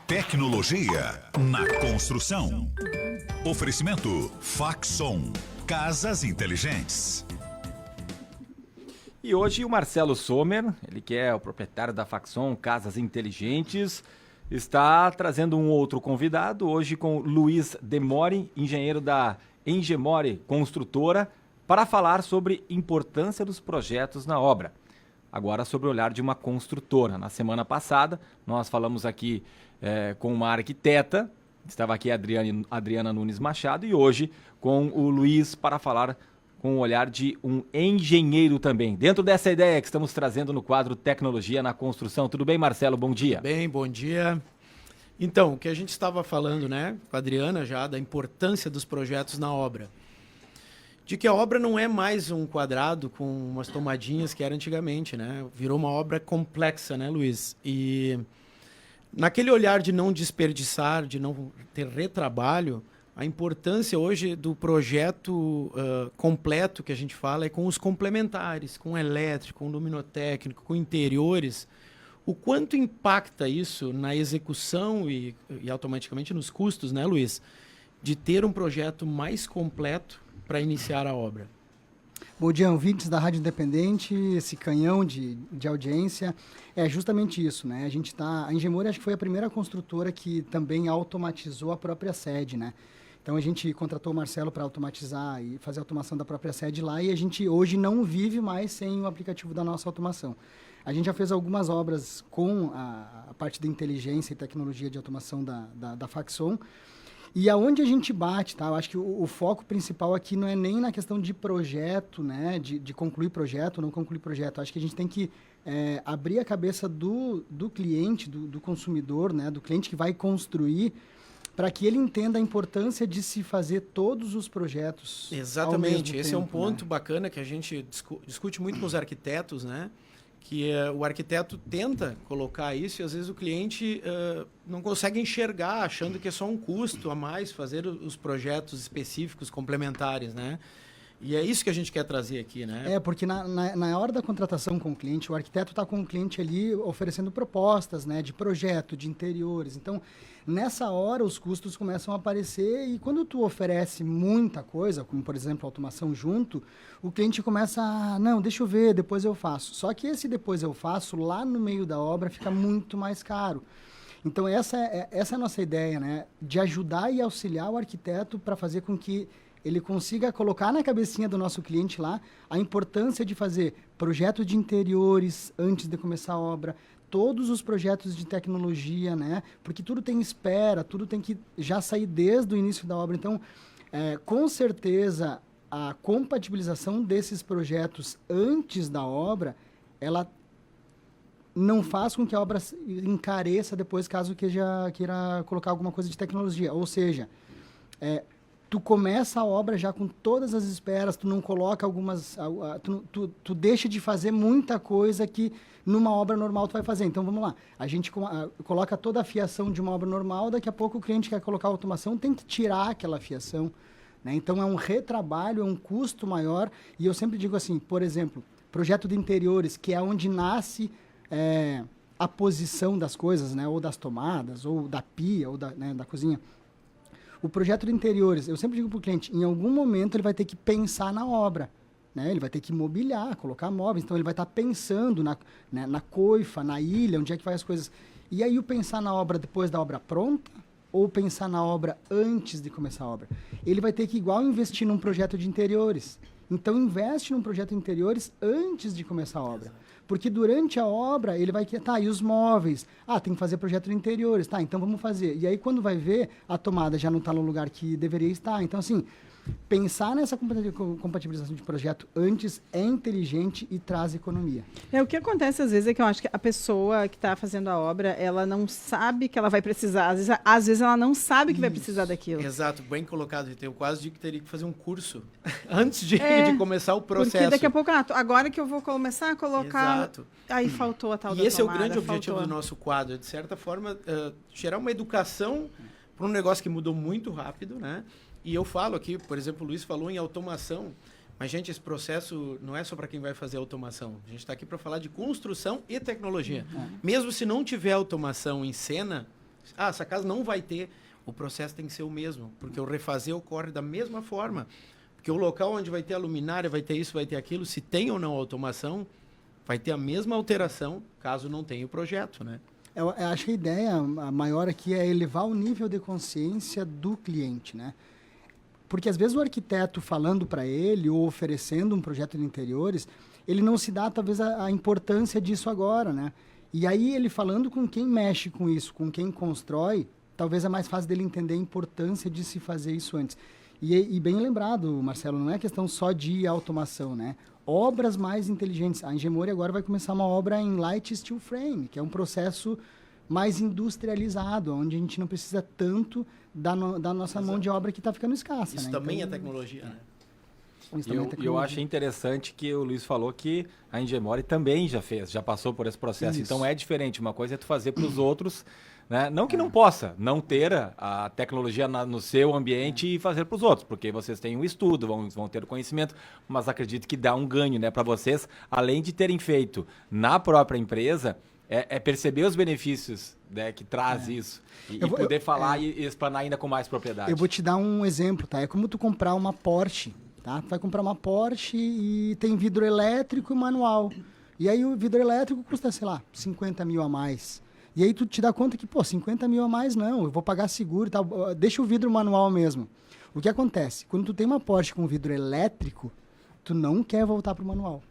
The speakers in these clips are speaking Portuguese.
Tecnologia na construção. Oferecimento Faxon. Casas inteligentes. E hoje o Marcelo Sommer, ele que é o proprietário da Faxon Casas Inteligentes, está trazendo um outro convidado, hoje com Luiz Demore, engenheiro da Engemore Construtora, para falar sobre importância dos projetos na obra. Agora sobre o olhar de uma construtora. Na semana passada, nós falamos aqui com uma arquiteta, estava aqui a Adriana Nunes Machado, e hoje com o Luiz para falar com o olhar de um engenheiro também. Dentro dessa ideia que estamos trazendo no quadro Tecnologia na Construção. Tudo bem, Marcelo? Bom dia. Bem, bom dia. Então, o que a gente estava falando, né, com a Adriana já, da importância dos projetos na obra. De que a obra não é mais um quadrado com umas tomadinhas que era antigamente, né? Virou uma obra complexa, né, Luiz? E naquele olhar de não desperdiçar, de não ter retrabalho, a importância hoje do projeto completo que a gente fala é com os complementares, com elétrico, com luminotécnico, com interiores. O quanto impacta isso na execução e automaticamente nos custos, né, Luiz? De ter um projeto mais completo para iniciar a obra. Bom dia, ouvintes da Rádio Independente, esse canhão de audiência. É justamente isso, né? A Engemore acho que foi a primeira construtora que também automatizou a própria sede, né? Então a gente contratou o Marcelo para automatizar e fazer a automação da própria sede lá, e a gente hoje não vive mais sem o aplicativo da nossa automação. A gente já fez algumas obras com a parte da inteligência e tecnologia de automação da Faxon. E aonde a gente bate, tá? Eu acho que o foco principal aqui não é nem na questão de projeto, né? De concluir projeto ou não concluir projeto. Eu acho que a gente tem que abrir a cabeça do cliente, do consumidor, né? Do cliente que vai construir, para que ele entenda a importância de se fazer todos os projetos. Exatamente. Esse tempo, é um ponto, né? Bacana que a gente discute muito com os arquitetos, né? Que o arquiteto tenta colocar isso e às vezes o cliente não consegue enxergar, achando que é só um custo a mais fazer os projetos específicos, complementares, né? E é isso que a gente quer trazer aqui, né? Porque na hora da contratação com o cliente, o arquiteto está com o cliente ali oferecendo propostas, né, de projeto, de interiores. Então, nessa hora, os custos começam a aparecer e quando tu oferece muita coisa, como, por exemplo, automação junto, o cliente começa a, não, deixa eu ver, depois eu faço. Só que esse depois eu faço, lá no meio da obra, fica muito mais caro. Então, essa é a nossa ideia, né, de ajudar e auxiliar o arquiteto para fazer com que ele consiga colocar na cabecinha do nosso cliente lá a importância de fazer projeto de interiores antes de começar a obra, todos os projetos de tecnologia, né? Porque tudo tem espera, tudo tem que já sair desde o início da obra. Então, com certeza, a compatibilização desses projetos antes da obra, ela não faz com que a obra encareça depois, caso queira colocar alguma coisa de tecnologia. Ou seja, tu começa a obra já com todas as esperas, tu não coloca algumas... Tu deixa de fazer muita coisa que numa obra normal tu vai fazer. Então, vamos lá. A gente coloca toda a fiação de uma obra normal, daqui a pouco o cliente quer colocar automação, tem que tirar aquela fiação, né? Então, é um retrabalho, é um custo maior. E eu sempre digo assim, por exemplo, projeto de interiores, que é onde nasce a posição das coisas, né? Ou das tomadas, ou da pia, ou da cozinha. O projeto de interiores, eu sempre digo para o cliente, em algum momento ele vai ter que pensar na obra, né? Ele vai ter que mobiliar, colocar móveis, então ele vai estar pensando na coifa, na ilha, onde é que vai as coisas. E aí o pensar na obra depois da obra pronta, ou pensar na obra antes de começar a obra? Ele vai ter que igual investir num projeto de interiores. Então investe num projeto de interiores antes de começar a obra. Porque durante a obra, ele vai... Tá, e os móveis? Tem que fazer projeto de interiores. Tá, então vamos fazer. E aí, quando vai ver, a tomada já não está no lugar que deveria estar. Então, assim, pensar nessa compatibilização de projeto antes é inteligente e traz economia. O que acontece, às vezes, é que eu acho que a pessoa que está fazendo a obra, ela não sabe que ela vai precisar. Às vezes ela não sabe que vai precisar daquilo. Exato, bem colocado. Eu quase digo que teria que fazer um curso antes de começar o processo. Porque daqui a pouco, agora que eu vou começar a colocar... Exato. Aí faltou a tal da tomada. E esse é o grande objetivo do nosso quadro, de certa forma, gerar uma educação para um negócio que mudou muito rápido, né? E eu falo aqui, por exemplo, o Luiz falou em automação, mas, gente, esse processo não é só para quem vai fazer automação. A gente está aqui para falar de construção e tecnologia. Mesmo se não tiver automação em cena, Ah, essa casa não vai ter, o processo tem que ser o mesmo, porque o refazer ocorre da mesma forma. Porque o local onde vai ter a luminária, vai ter isso, vai ter aquilo, se tem ou não automação, vai ter a mesma alteração, caso não tenha o projeto, né? Eu acho que a ideia maior aqui é elevar o nível de consciência do cliente, né? Porque às vezes o arquiteto falando para ele ou oferecendo um projeto de interiores, ele não se dá talvez a importância disso agora, né? E aí ele falando com quem mexe com isso, com quem constrói, talvez é mais fácil dele entender a importância de se fazer isso antes. E bem lembrado, Marcelo, não é questão só de automação, né? Obras mais inteligentes. A Engemori agora vai começar uma obra em light steel frame, que é um processo mais industrializado, onde a gente não precisa tanto da nossa mão de obra que está ficando escassa. Isso né? também Então, é tecnologia, né? isso também é Eu tecnologia. achei interessante que o Luiz falou que a Engemori também já passou por esse processo. Isso. Então é diferente. Uma coisa é tu fazer para os outros, né? Não que não possa não ter a tecnologia no seu ambiente e fazer para os outros, porque vocês têm um estudo, vão ter o conhecimento, mas acredito que dá um ganho, né, para vocês, além de terem feito na própria empresa, perceber os benefícios, né, que traz isso e poder falar e explanar ainda com mais propriedade. Eu vou te dar um exemplo, tá? É como tu comprar uma Porsche, tá? Tu vai comprar uma Porsche e tem vidro elétrico e manual. E aí o vidro elétrico custa, sei lá, 50 mil a mais. E aí tu te dá conta que, 50 mil a mais não, eu vou pagar seguro e tal, deixa o vidro manual mesmo. O que acontece? Quando tu tem uma Porsche com vidro elétrico, tu não quer voltar pro manual.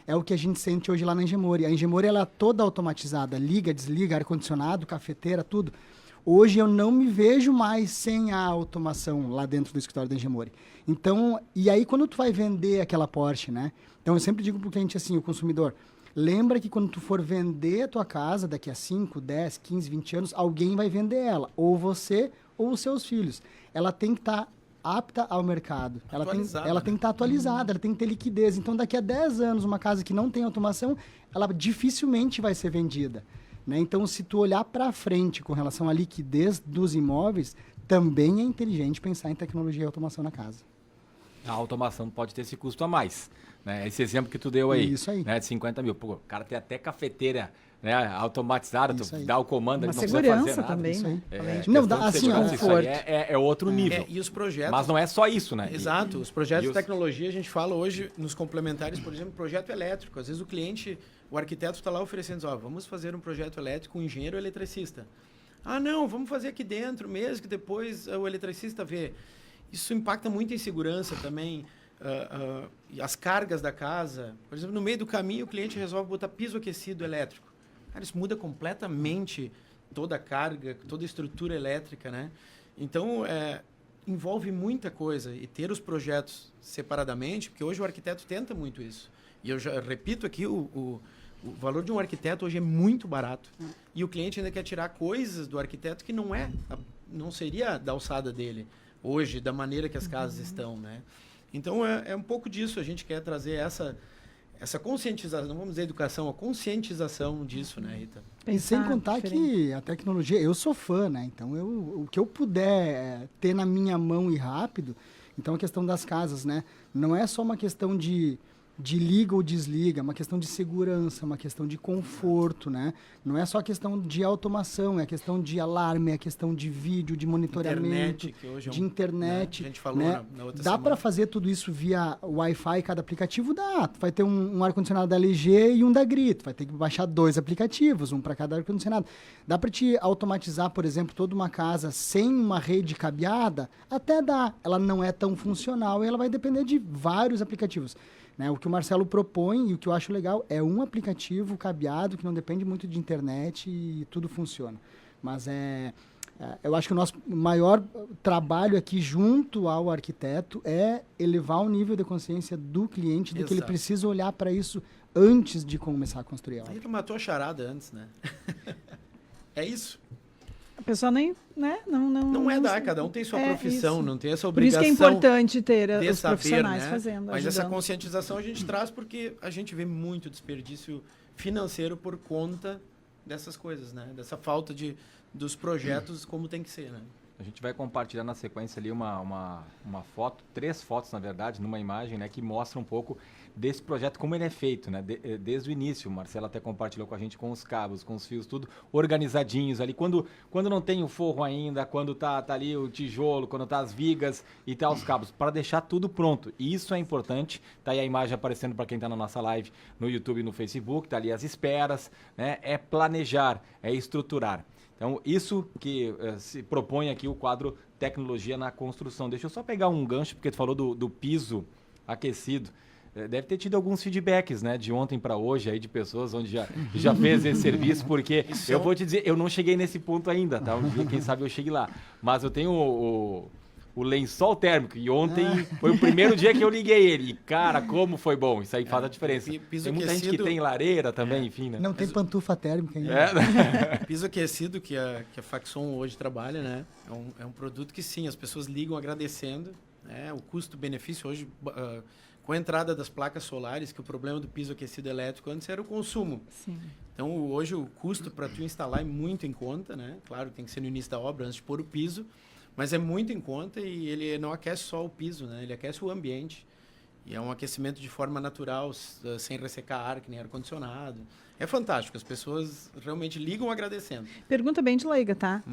É o que a gente sente hoje lá na Engemori. A Engemori, ela é toda automatizada, liga, desliga, ar-condicionado, cafeteira, tudo. Hoje eu não me vejo mais sem a automação lá dentro do escritório da Engemori. Então, e aí quando tu vai vender aquela Porsche, né? Então eu sempre digo pro cliente assim, o consumidor, lembra que quando tu for vender a tua casa, daqui a 5, 10, 15, 20 anos, alguém vai vender ela. Ou você, ou os seus filhos. Ela tem que estar apta ao mercado. Ela tem que estar atualizada, ela tem que ter liquidez. Então, daqui a 10 anos, uma casa que não tem automação, ela dificilmente vai ser vendida. Né? Então, se tu olhar para frente com relação à liquidez dos imóveis, também é inteligente pensar em tecnologia e automação na casa. A automação pode ter esse custo a mais, né? Esse exemplo que tu deu aí, Isso aí. né, de 50 mil. Pô, o cara tem até cafeteira, né, automatizada, Isso tu aí. dá o comando, Uma ele não precisa fazer segurança nada. também, Isso aí. né? É, Não, questão de assim, segurança, isso aí conforto. é outro nível. E os projetos... Mas não é só isso, né? Exato, os projetos e de tecnologia, a gente fala hoje nos complementares, por exemplo, projeto elétrico. Às vezes o cliente, o arquiteto está lá oferecendo, vamos fazer um projeto elétrico com engenheiro eletricista. Ah, não, vamos fazer aqui dentro mesmo, que depois o eletricista vê. Isso impacta muito em segurança também. As cargas da casa. Por exemplo, no meio do caminho, o cliente resolve botar piso aquecido elétrico. Cara, isso muda completamente toda a carga, toda a estrutura elétrica, né? Então, envolve muita coisa. E ter os projetos separadamente, porque hoje o arquiteto tenta muito isso. E eu já repito aqui, o valor de um arquiteto hoje é muito barato. E o cliente ainda quer tirar coisas do arquiteto que não seria da alçada dele hoje, da maneira que as casas estão, né? Então, é um pouco disso. A gente quer trazer essa conscientização, não vamos dizer educação, a conscientização disso, né, Rita? E sem Pensar contar diferente. que a tecnologia, eu sou fã, né? Então, o que eu puder ter na minha mão e rápido, então a questão das casas, né? Não é só uma questão de liga ou desliga, é uma questão de segurança, uma questão de conforto, né? Não é só questão de automação, é questão de alarme, é questão de vídeo, de monitoramento, Internet, que hoje de internet. né? A gente falou né? na outra Dá semana. para fazer tudo isso via Wi-Fi, cada aplicativo dá. Tu vai ter um ar-condicionado da LG e um da Grito. Vai ter que baixar 2 aplicativos, um para cada ar-condicionado. Dá para te automatizar, por exemplo, toda uma casa sem uma rede cabeada? Até dá. Ela não é tão funcional e ela vai depender de vários aplicativos. Né? O que o Marcelo propõe e o que eu acho legal é um aplicativo cabeado que não depende muito de internet e tudo funciona. Mas eu acho que o nosso maior trabalho aqui junto ao arquiteto é elevar o nível de consciência do cliente de que ele Exato. precisa olhar para isso antes de começar a construir a A obra. Rita matou a charada antes, né? É isso. A pessoa nem, né? Não é dar, cada um tem sua profissão, isso. não tem essa Por isso obrigação. que é importante ter de os saber, profissionais né? fazendo, Mas essa ajudando. conscientização a gente traz porque a gente vê muito desperdício financeiro por conta dessas coisas, né? Dessa falta dos projetos como tem que ser, né? A gente vai compartilhar na sequência ali uma foto, 3 fotos, na verdade, numa imagem, né, que mostra um pouco desse projeto, como ele é feito, né, desde o início. O Marcelo até compartilhou com a gente com os cabos, com os fios, tudo organizadinhos ali. Quando não tem o forro ainda, quando tá ali o tijolo, quando tá as vigas e tá os cabos, para deixar tudo pronto. E isso é importante. Tá aí a imagem aparecendo para quem tá na nossa live no YouTube e no Facebook, tá ali as esperas, né, é planejar, é estruturar. Então, isso que se propõe aqui o quadro Tecnologia na Construção. Deixa eu só pegar um gancho, porque tu falou do piso aquecido. Deve ter tido alguns feedbacks, né, de ontem para hoje, aí, de pessoas onde já fez esse serviço, porque eu vou te dizer, eu não cheguei nesse ponto ainda, tá? Um dia, quem sabe eu chegue lá. Mas eu tenho o lençol térmico, e ontem foi o primeiro dia que eu liguei ele. E, cara, como foi bom. Isso aí faz a diferença. Piso tem muita aquecido, gente que tem lareira também, enfim, né? Não tem pantufa térmica ainda. Piso aquecido que a Faxon hoje trabalha, né? É um produto que sim, as pessoas ligam agradecendo, né? O custo-benefício hoje, com a entrada das placas solares, que o problema do piso aquecido elétrico antes era o consumo. Sim. Então, hoje o custo para tu instalar é muito em conta, né? Claro, tem que ser no início da obra, antes de pôr o piso, mas é muito em conta e ele não aquece só o piso, né? Ele aquece o ambiente. E é um aquecimento de forma natural, sem ressecar ar, que nem ar-condicionado. É fantástico, as pessoas realmente ligam agradecendo. Pergunta bem de leiga, tá?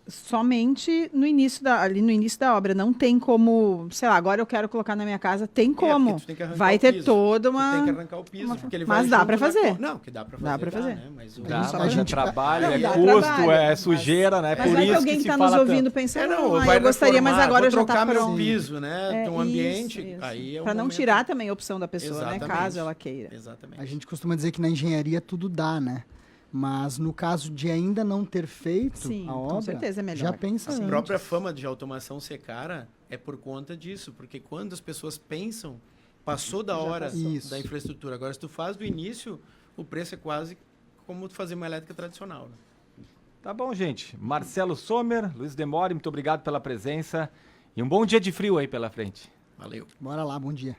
Somente ali no início da obra. Não tem como, sei lá, agora eu quero colocar na minha casa. Tem como. Tu tem que arrancar vai o ter piso. toda Tu uma... tem que arrancar o piso, porque ele Mas vai dá junto pra na fazer. Não, que dá pra fazer. Dá pra fazer. Né? Mas Dá, a mas é gente- trabalho, é dá custo, trabalho, é mas- sujeira, né? Mas Por vai que isso alguém que que se tá fala nos ouvindo tanto. pensando, vai eu gostaria, mas reformar, agora vou já tá trocar meu pronto. piso, né? Tem um ambiente, Isso. aí é um Pra não momento- tirar também a opção da pessoa, né? Exatamente. Caso ela queira. Exatamente. A gente costuma dizer que na engenharia tudo dá, né? Mas no caso de ainda não ter feito Sim, a com obra, certeza é melhor. já pensa A antes. própria fama de automação ser cara é por conta disso, porque quando as pessoas pensam, passou da hora Isso. da infraestrutura. Agora, se tu faz do início, o preço é quase como tu fazer uma elétrica tradicional. Né? Tá bom, gente. Marcelo Sommer, Luiz Demore, muito obrigado pela presença. E um bom dia de frio aí pela frente. Valeu. Bora lá, bom dia.